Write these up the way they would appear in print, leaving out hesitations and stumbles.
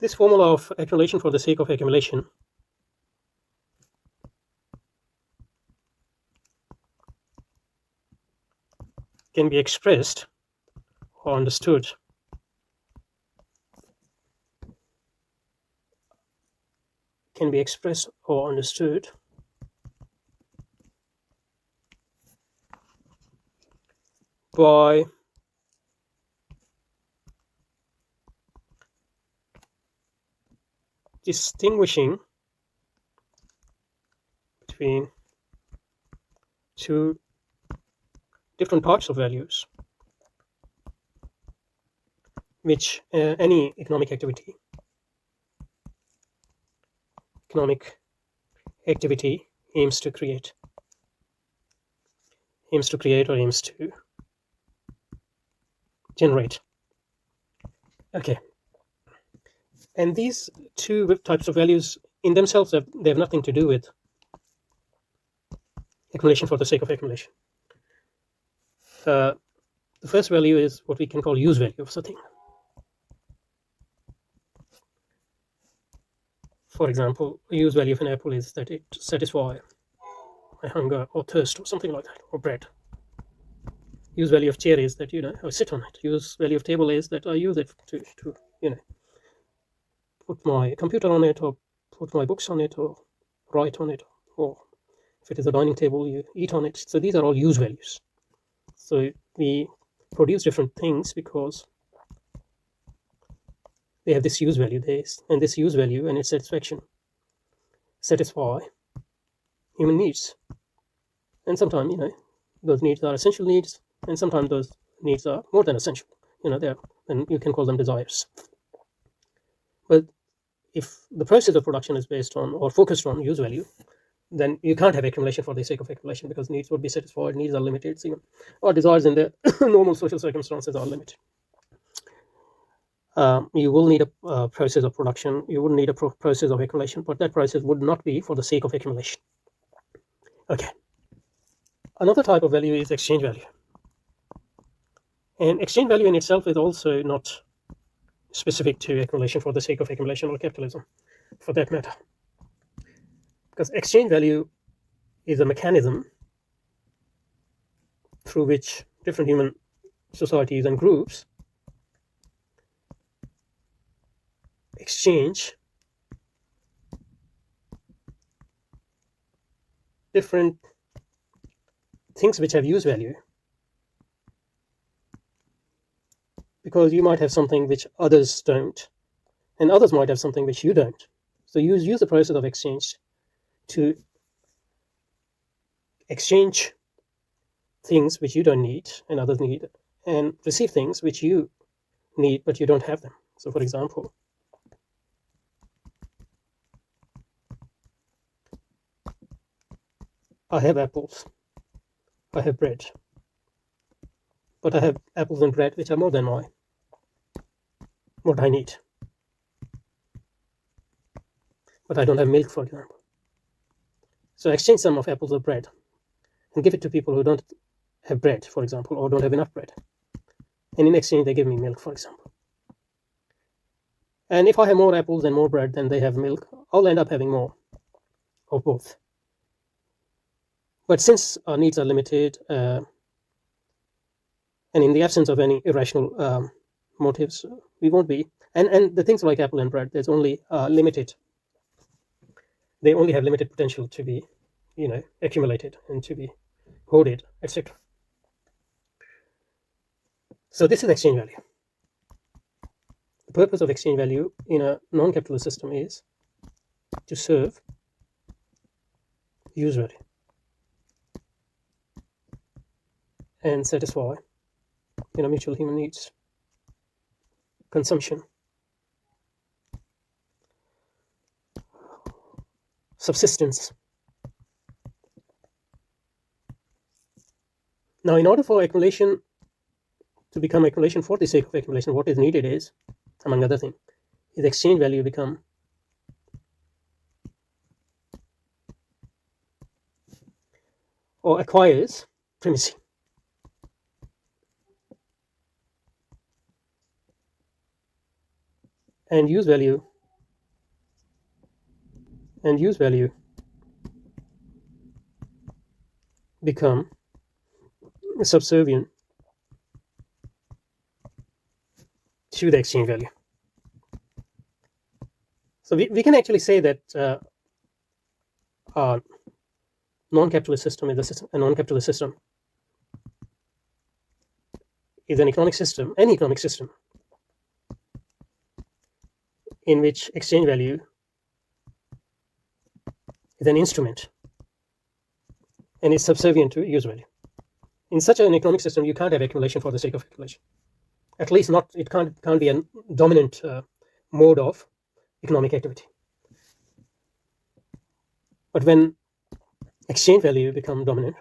This formula of accumulation for the sake of accumulation can be expressed or understood by distinguishing between two different types of values which any economic activity aims to create or aims to generate. Okay. And these two types of values in themselves, they have nothing to do with accumulation for the sake of accumulation. The first value is what we can call use value of something. For example, a use value of an apple is that it satisfies my hunger or thirst or something like that, or bread. Use value of chair is that I sit on it. Use value of table is that I use it to put my computer on it, or put my books on it, or write on it, or if it is a dining table, you eat on it. So these are all use values. So we produce different things because they have this use value, and this use value and its satisfaction satisfy human needs. And sometimes, those needs are essential needs, and sometimes those needs are more than essential. And you can call them desires. But if the process of production is based on or focused on use value, then you can't have accumulation for the sake of accumulation, because needs would be satisfied, needs are limited, or desires in the normal social circumstances are limited. You will need a process of production, you would need a process of accumulation, but that process would not be for the sake of accumulation. Okay. Another type of value is exchange value. And exchange value in itself is also not specific to accumulation for the sake of accumulation, or capitalism for that matter. Because exchange value is a mechanism through which different human societies and groups exchange different things which have use value, because you might have something which others don't, and others might have something which you don't. So you use the process of exchange to exchange things which you don't need and others need, and receive things which you need but you don't have them. So for example, I have apples, I have bread, but I have apples and bread which are more than what I need. But I don't have milk, for example. So I exchange some of apples or bread and give it to people who don't have bread, for example, or don't have enough bread. And in exchange, they give me milk, for example. And if I have more apples and more bread than they have milk, I'll end up having more of both. But since our needs are limited, and in the absence of any irrational motives, we won't be. And the things like apple and bread, there's only limited. They only have limited potential to be, accumulated and to be hoarded, etc. So this is exchange value. The purpose of exchange value in a non-capitalist system is to serve use value and satisfy mutual human needs, consumption, subsistence. Now, in order for accumulation to become accumulation for the sake of accumulation, what is needed is, among other things, is exchange value become or acquires primacy. And use value and use value become subservient to the exchange value. So we can actually say that a non-capitalist system is a non-capitalist system is an economic system, any economic system, in which exchange value is an instrument and is subservient to use value. In such an economic system, you can't have accumulation for the sake of accumulation. At least not, it can't be a dominant mode of economic activity. But when exchange value becomes dominant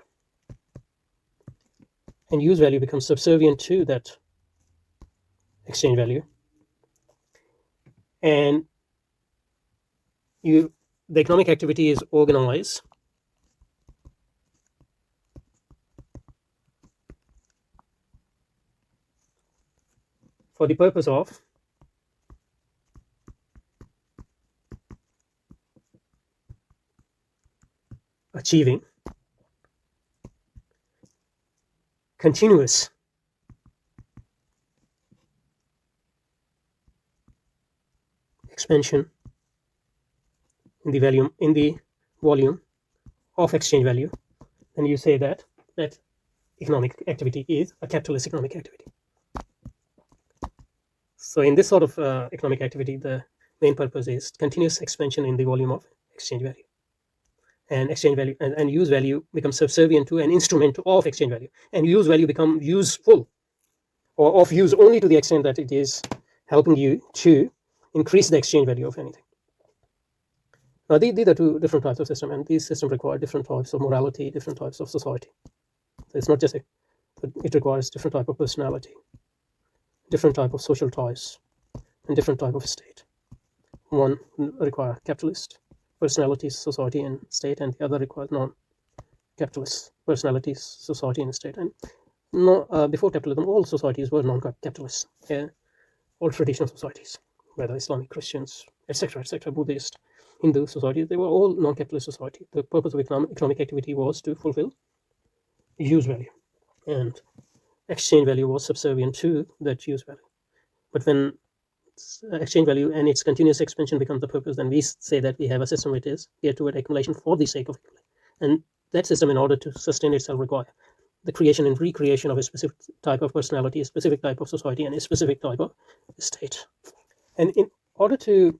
and use value becomes subservient to that exchange value, and the economic activity is organized for the purpose of achieving continuous expansion in the volume of exchange value, then you say that economic activity is a capitalist economic activity. So in this sort of economic activity, the main purpose is continuous expansion in the volume of exchange value. And exchange value and use value becomes subservient to an instrument of exchange value, and use value become useful or of use only to the extent that it is helping you to increase the exchange value of anything. Now these are two different types of system, and these systems require different types of morality, different types of society. So it's not just it requires different type of personality, different type of social ties, and different type of state. One require capitalist personalities, society, and state, and the other requires non-capitalist personalities, society, and state. And before capitalism, all societies were non-capitalist. All traditional societies, whether Islamic, Christians, etc., Buddhist, Hindu societies, they were all non-capitalist society. The purpose of economic activity was to fulfill use value, and exchange value was subservient to that use value. But when exchange value and its continuous expansion becomes the purpose, then we say that we have a system which is geared toward accumulation for the sake of accumulation. And that system, in order to sustain itself, require the creation and recreation of a specific type of personality, a specific type of society, and a specific type of state. And in order to